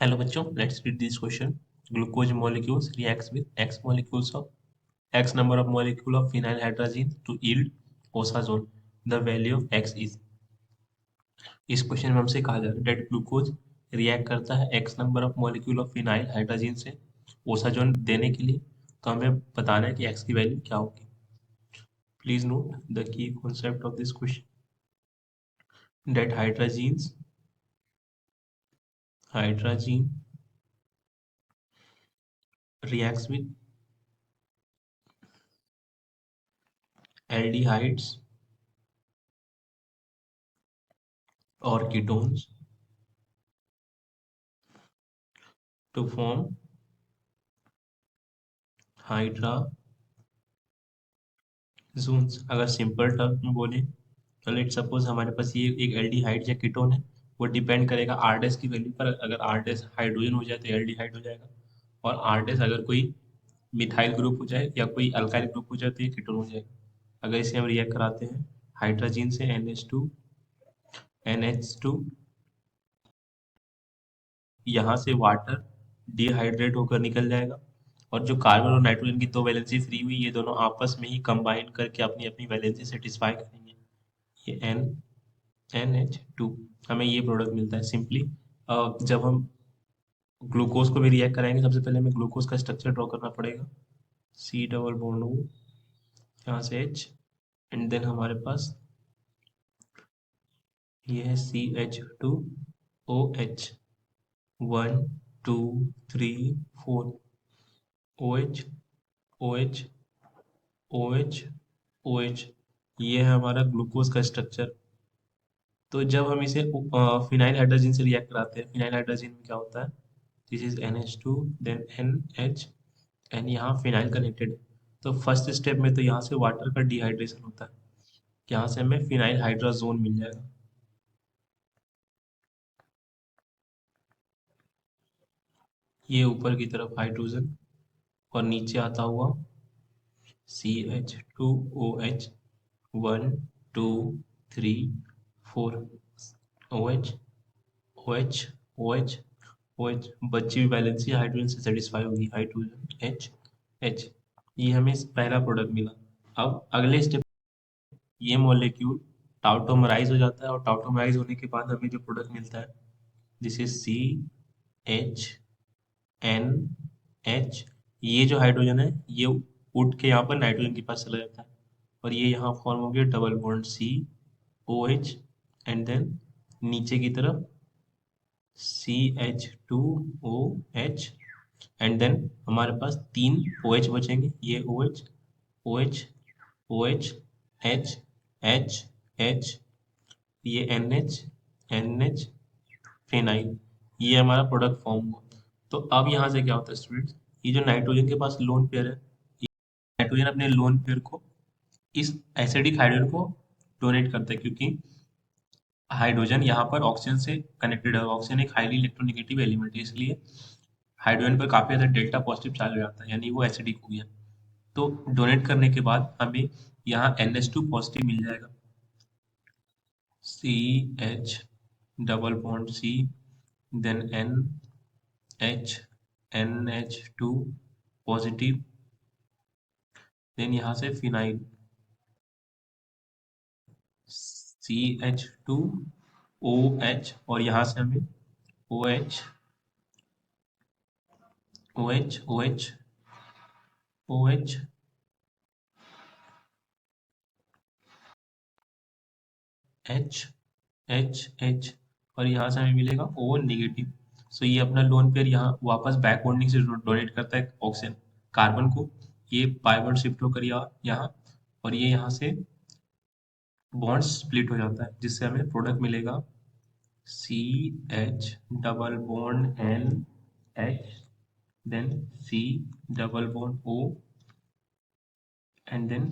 Hello बच्चों, let's read this question. Glucose molecules reacts with X molecules of X number of molecule of phenylhydrazine to yield osazole. The value of X is. इस question में हमसे कहा जा रहा है date glucose react करता है X number of molecule of phenylhydrazine से ओसाजोन देने के लिए। तो हमें बताना है कि X की वैल्यू क्या होगी। Please note the key concept of this question that hydrazine reacts with aldehydes or ketones to form hydrazines। अगर सिंपल टर्म में बोले तो लेट सपोज हमारे पास ये एक एल्डिहाइड या कीटोन है। वो डिपेंड करेगा आर डैश की वैल्यू पर। अगर आर डैश हाइड्रोजन हो जाए तो एल्डिहाइड हो जाएगा, और आर डैश अगर कोई मिथाइल ग्रुप हो जाए या कोई अल्काइल ग्रुप हो जाए तो ये कीटोन हो जाएगा। अगर इसे हम रिएक्ट कराते हैं हाइड्रोजन से NH2 यहाँ से वाटर डिहाइड्रेट होकर निकल जाएगा, और जो कार्बन और नाइट्रोजन की दो वैलेंसी फ्री हुई ये दोनों आपस में ही कंबाइन करके अपनी अपनी वैलेंसी सेटिस्फाई करेंगे। ये NH2 हमें ये प्रोडक्ट मिलता है सिंपली। जब हम ग्लूकोज को भी रिएक्ट कराएंगे सबसे पहले हमें ग्लूकोज का स्ट्रक्चर ड्रॉ करना पड़ेगा। C डबल बॉन्ड O, यहाँ से H, एंड देन हमारे पास ये है CH2OH, 1 2 3 4 OH OH OH OH। ये है हमारा ग्लूकोज का स्ट्रक्चर। तो जब हम इसे फिनाइल हाइड्रोजन से रिएक्ट कराते हैं, फिनाइल हाइड्रोजन में क्या होता है, this is NH2 then NH, and यहाँ फिनाइल कनेक्टेड है। तो फर्स्ट स्टेप में तो यहाँ से वाटर का डिहाइड्रेशन होता है, यहाँ से हमें फिनाइल हाइड्राजोन मिल जाएगा। ये ऊपर की तरफ हाइड्रोजन, और नीचे आता हुआ CH2OH, 1 2 3 4 OH OH OH OH। बची हुई वैलेंसी हाइड्रोजन से सेटिस्फाई होगी, हाइड्रोजन H H। ये हमें पहला प्रोडक्ट मिला। अब अगले स्टेप ये मॉलिक्यूल टाउटोमराइज हो जाता है, और टाउटोमराइज होने के बाद हमें जो प्रोडक्ट मिलता है दिस इज CH NH। ये जो हाइड्रोजन है ये उठ के यहाँ पर नाइट्रोजन के पास चला जाता है, और ये यहाँ फॉर्म हो गया double bond COH, and then नीचे की तरफ CH2OH, एंड देन हमारे पास तीन OH बचेंगे, ये OH OH OH H H H, ये NH NH फिनाइल। ये हमारा प्रोडक्ट फॉर्म हुआ। तो अब यहाँ से क्या होता है स्टूडेंट्स, ये जो नाइट्रोजन के पास लोन पेयर है, नाइट्रोजन अपने लोन पेयर को इस एसिडिक हाइड्रोजन को डोनेट करता है, क्योंकि हाइड्रोजन यहाँ पर ऑक्सीजन से कनेक्टेड है। ऑक्सीजन एक हाईली इलेक्ट्रोनेगेटिव एलिमेंट है, इसलिए हाइड्रोजन पर काफी ज्यादा डेल्टा पॉजिटिव चार्ज हो जाता है, यानी वो एसिडिक हो गया। तो डोनेट करने के बाद हमें यहाँ NH2 पॉजिटिव मिल जाएगा, CH double bond C, then NH NH2 positive, then यहाँ से फिनाइल CH2OH, और यहाँ से हमें OH OH OH OH H H H, और यहाँ से हमें मिलेगा O नेगेटिव। सो ये अपना लोन पेयर यहाँ वापस बैक बॉन्डिंग से डोनेट करता है ऑक्सीजन कार्बन को। ये बायबॉन्ड शिफ्ट होकर यहाँ, और ये यहाँ से बॉन्ड स्प्लिट हो जाता है, जिससे हमें प्रोडक्ट मिलेगा CH double bond NH, then C double bond O, and then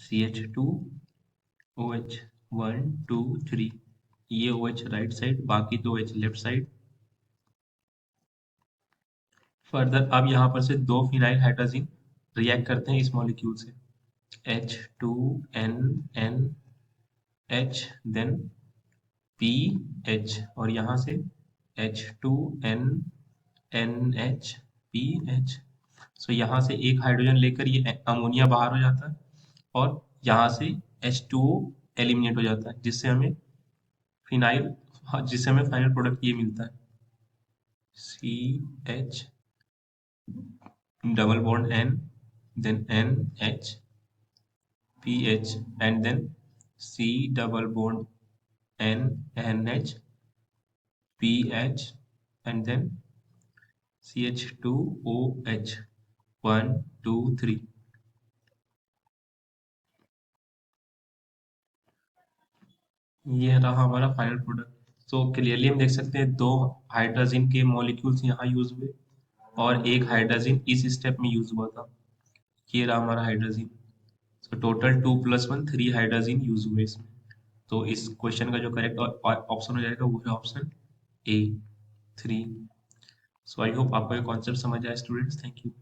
CH2OH, 1 2 3। ये OH राइट साइड, बाकी दो OH लेफ्ट साइड। फर्दर अब यहाँ पर से दो फिनाइल हाइड्रोजन रिएक्ट करते हैं इस मॉलिक्यूल से, H2NNH, देन PH, और यहाँ से H2N NH सो यहाँ से एक हाइड्रोजन लेकर ये अमोनिया बाहर हो जाता है और यहाँ से H2O एलिमिनेट हो जाता है जिससे हमें फिनाइल, हाँ, जिससे हमें फाइनल प्रोडक्ट ये मिलता है CH double bond N then NH PH and then C double bond NH PH and then CH2OH 1 2 3। ये रहा हमारा फाइनल प्रोडक्ट। सो क्लियरली हम देख सकते हैं दो हाइड्रोजन के मॉलिक्यूल्स यहाँ यूज हुए और एक हाइड्रोजन इस स्टेप में यूज हुआ था। ये रहा हमारा hydrogen. So total 2+1 3 hydrogen use हुए इसमें। तो इस क्वेश्चन का जो करेक्ट ऑप्शन हो जाएगा वो है option A 3। So I hope आपको ये कॉन्सेप्ट समझ आया स्टूडेंट्स। Thank you.